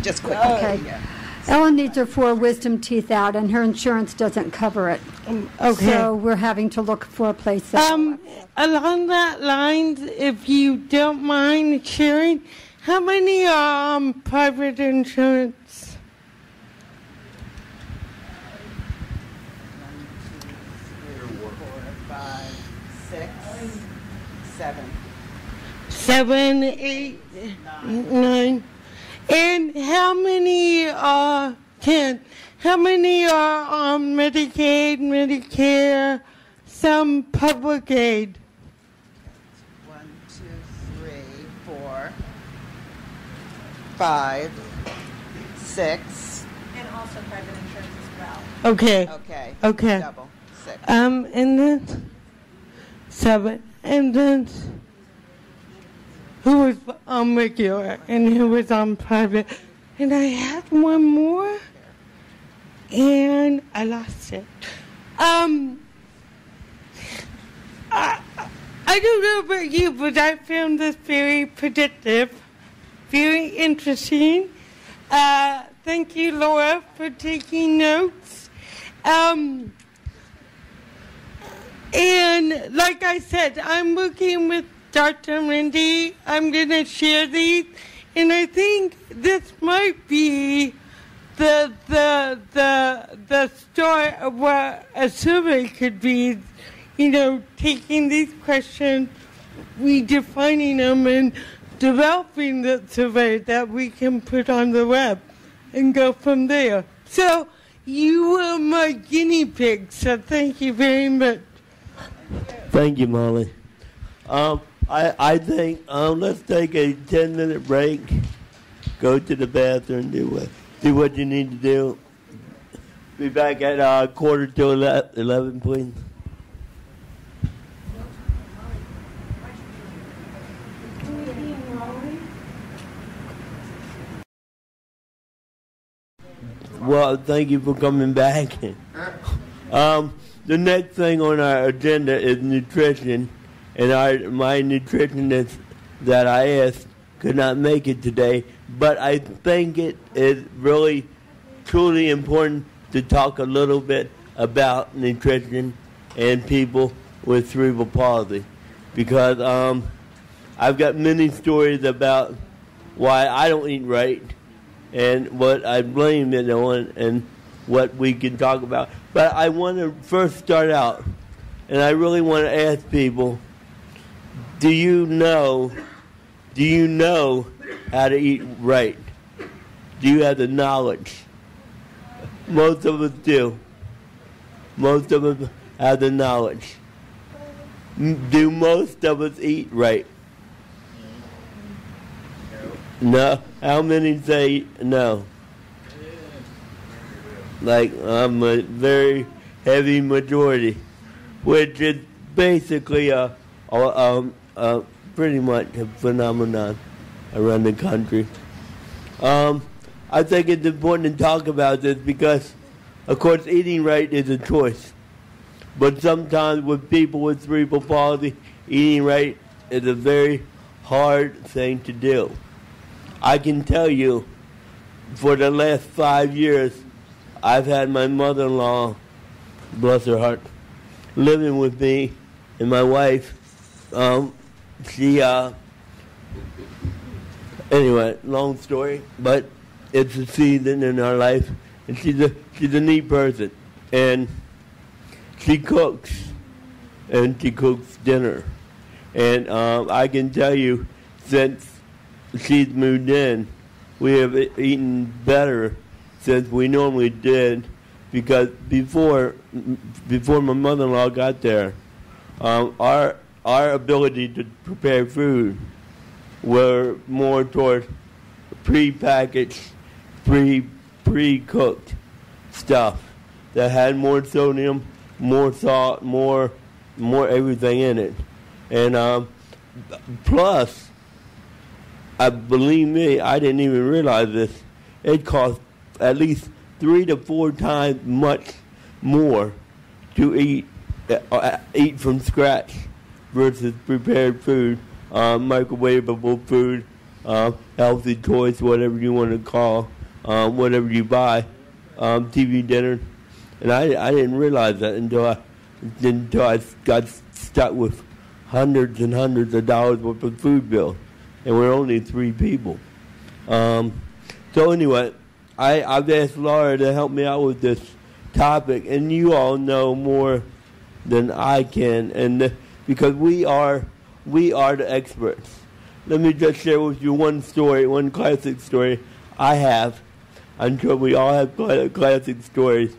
Just quickly. Okay. Yeah. Ellen needs her 4 wisdom teeth out, and her insurance doesn't cover it. Okay. So we're having to look for a place. Along that lines, if you don't mind sharing, how many are on private insurance? 1, 2, 3, 4, 5, 6, 7. 7, 8, 9. And how many are 10? How many are on Medicaid, Medicare, some public aid? 1, 2, 3, 4, 5, 6. And also private insurance as well. Okay. Okay. Double. 6. And then 7. And then who was on regular and who was on private. And I had one more and I lost it. I don't know about you, but I found this very predictive, very interesting. Thank you, Laura, for taking notes. And like I said, I'm working with Dr. Mindy. I'm going to share these, and I think this might be the start of what a survey could be. You know, taking these questions, redefining them, and developing the survey that we can put on the web and go from there. So you were my guinea pig, so thank you very much. Thank you, Molly. I think let's take a 10-minute break, go to the bathroom, do what you need to do. Be back at 11:45, please. Well, thank you for coming back. The next thing on our agenda is nutrition, and my nutritionist that I asked could not make it today, but I think it is really, truly important to talk a little bit about nutrition and people with cerebral palsy, because I've got many stories about why I don't eat right and what I blame it on and what we can talk about. But I want to first start out, and I really want to ask people, do you know how to eat right? Do you have the knowledge? Most of us do. Most of us have the knowledge. Do most of us eat right? No. How many say no? Like, I'm a very heavy majority, which is basically pretty much a phenomenon around the country. I think it's important to talk about this because, of course, eating right is a choice. But sometimes with people with cerebral palsy, eating right is a very hard thing to do. I can tell you, for the last 5 years, I've had my mother-in-law, bless her heart, living with me, and my wife. Anyway, long story, but it's a season in our life, and she's a neat person, and she cooks dinner, and I can tell you, since she's moved in, we have eaten better since we normally did, because before my mother-in-law got there, our ability to prepare food were more toward pre-packaged, pre-cooked stuff that had more sodium, more salt, more everything in it, and plus, believe me, I didn't even realize this. It cost at least 3 to 4 times much more to eat from scratch versus prepared food, microwavable food, healthy choice, whatever you want to call, whatever you buy, TV dinner. And I didn't realize that until I got stuck with hundreds and hundreds of dollars worth of food bills, and we're only 3 people. So anyway, I've asked Laura to help me out with this topic, and you all know more than I can, and because we are the experts. Let me just share with you one story, one classic story I have. I'm sure we all have classic stories.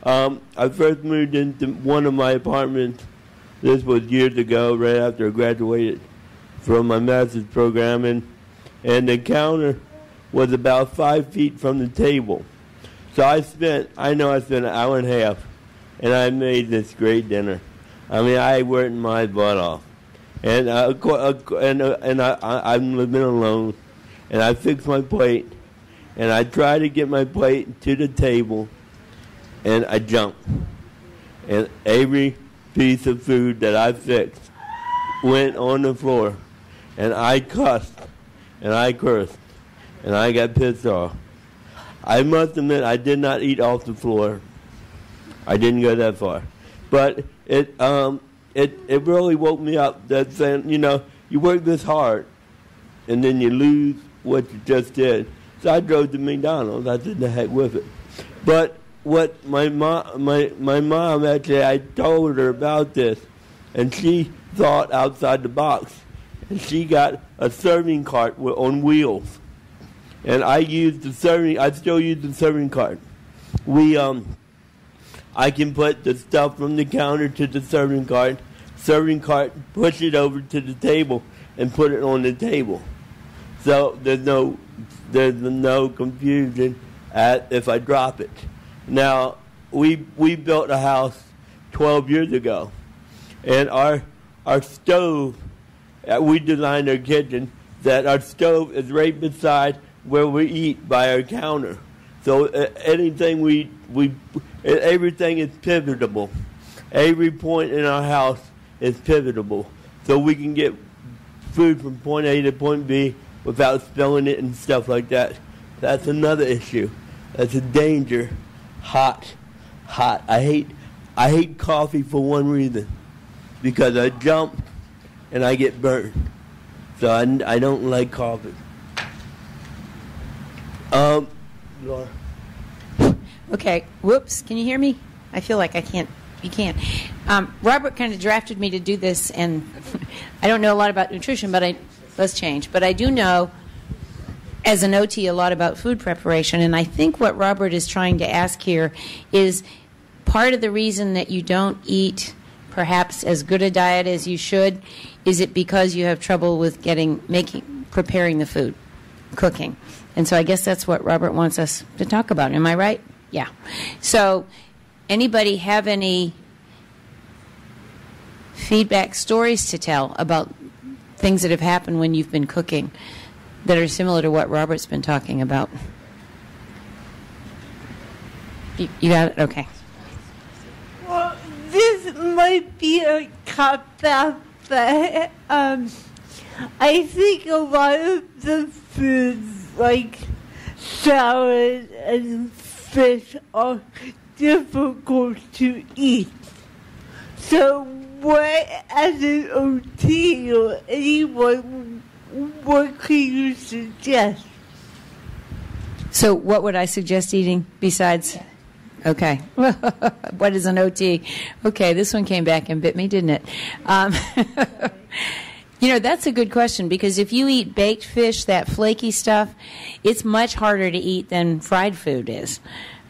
I first moved into one of my apartments. This was years ago, right after I graduated from my master's program, and the counter was about 5 feet from the table. So I spent an hour and a half, and I made this great dinner. I mean, I worked my butt off. And I'm living alone, and I fixed my plate, and I tried to get my plate to the table, and I jumped. And every piece of food that I fixed went on the floor, and I cussed, and I cursed, and I got pissed off. I must admit, I did not eat off the floor. I didn't go that far. But it really woke me up, that saying, you work this hard, and then you lose what you just did. So I drove to McDonald's. I did the heck with it. But what my mom actually, I told her about this, and she thought outside the box, and she got a serving cart on wheels, and I still use the serving cart. I can put the stuff from the counter to the serving cart, push it over to the table, and put it on the table. So there's no confusion if I drop it. Now, we built a house 12 years ago, and our stove, we designed our kitchen that our stove is right beside where we eat by our counter. So anything everything is pivotable. Every point in our house is pivotable. So we can get food from point A to point B without spilling it and stuff like that. That's another issue. That's a danger. Hot. I hate coffee for one reason. Because I jump and I get burned. So I don't like coffee. Laura. Okay, whoops, can you hear me? I feel like I can't. You can't. Robert kind of drafted me to do this, and I don't know a lot about nutrition, but let's change. But I do know, as an OT, a lot about food preparation, and I think what Robert is trying to ask here is part of the reason that you don't eat perhaps as good a diet as you should, is it because you have trouble with preparing the food, cooking? And so I guess that's what Robert wants us to talk about. Am I right? Yeah. So anybody have any feedback stories to tell about things that have happened when you've been cooking that are similar to what Robert's been talking about? You got it? Okay. Well, this might be a cop-out, but I think a lot of the foods like salad and fish are difficult to eat. So what, as an OT or anyone, what can you suggest? So what would I suggest eating besides? Okay. What is an OT? Okay, this one came back and bit me, didn't it? That's a good question, because if you eat baked fish, that flaky stuff, it's much harder to eat than fried food is.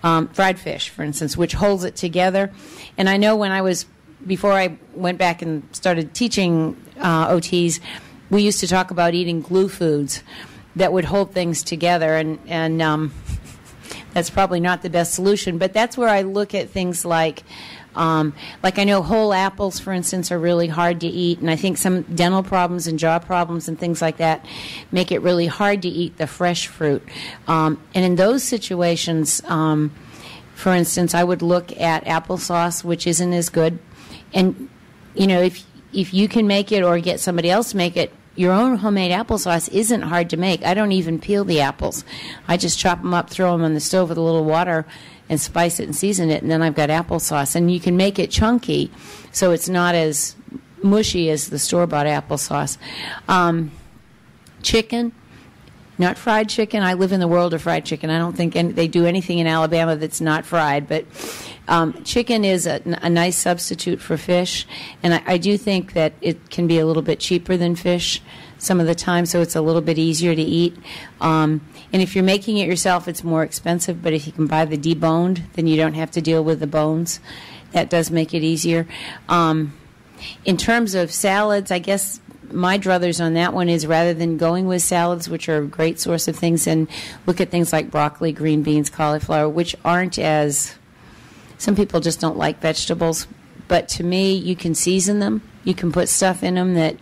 Fried fish, for instance, which holds it together. And I know before I went back and started teaching OTs, we used to talk about eating glue foods that would hold things together, and that's probably not the best solution. But that's where I look at things like I know whole apples, for instance, are really hard to eat, and I think some dental problems and jaw problems and things like that make it really hard to eat the fresh fruit. And in those situations, for instance, I would look at applesauce, which isn't as good. And, if you can make it or get somebody else to make it, your own homemade applesauce isn't hard to make. I don't even peel the apples. I just chop them up, throw them on the stove with a little water, and spice it and season it, and then I've got applesauce. And you can make it chunky, so it's not as mushy as the store-bought applesauce. Chicken, not fried chicken. I live in the world of fried chicken. I don't think they do anything in Alabama that's not fried, but chicken is a nice substitute for fish, and I do think that it can be a little bit cheaper than fish some of the time, so it's a little bit easier to eat. And if you're making it yourself, it's more expensive, but if you can buy the deboned, then you don't have to deal with the bones. That does make it easier. In terms of salads, I guess my druthers on that one is rather than going with salads, which are a great source of things, and look at things like broccoli, green beans, cauliflower, which aren't as... Some people just don't like vegetables, but to me, you can season them. You can put stuff in them that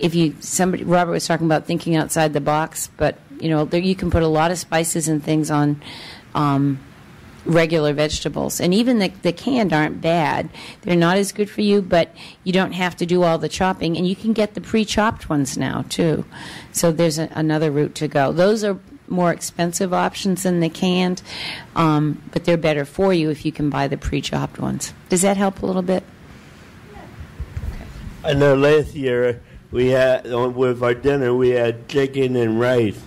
Robert was talking about thinking outside the box, but you can put a lot of spices and things on regular vegetables. And even the canned aren't bad. They're not as good for you, but you don't have to do all the chopping. And you can get the pre-chopped ones now, too. So there's another route to go. Those are more expensive options than the canned, but they're better for you if you can buy the pre-chopped ones. Does that help a little bit? I know last year we had, with our dinner, we had chicken and rice.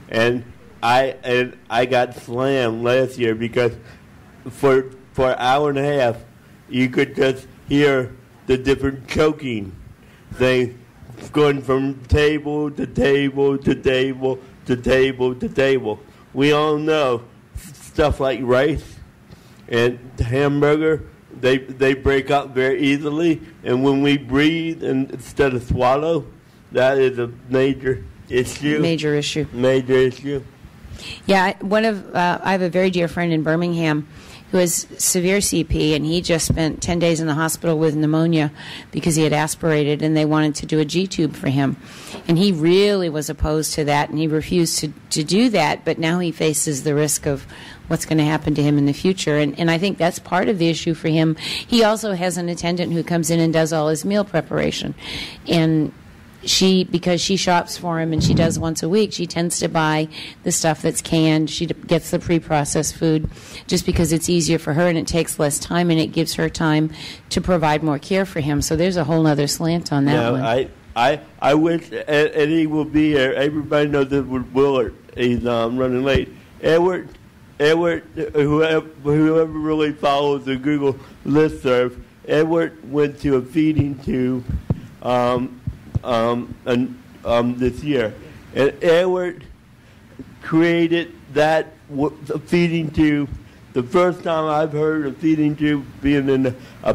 And I got slammed last year because for an hour and a half, you could just hear the different choking things going from table to table to table to table to table. We all know stuff like rice and hamburger, they break up very easily. And when we breathe instead of swallow, that is a major issue. Major issue. Major issue. Yeah, I have a very dear friend in Birmingham who has severe CP, and he just spent 10 days in the hospital with pneumonia because he had aspirated, and they wanted to do a G-tube for him. And he really was opposed to that, and he refused to do that, but now he faces the risk of what's going to happen to him in the future. And I think that's part of the issue for him. He also has an attendant who comes in and does all his meal preparation. And because she shops for him and she does once a week, she tends to buy the stuff that's canned. She gets the pre-processed food just because it's easier for her and it takes less time and it gives her time to provide more care for him. So there's a whole other slant on that one. I wish Eddie will be here. Everybody knows that Willard. He's running late. Edward, whoever really follows the Google listserv, Edward went to a feeding tube this year, and Edward created that feeding tube. The first time I've heard a feeding tube being in a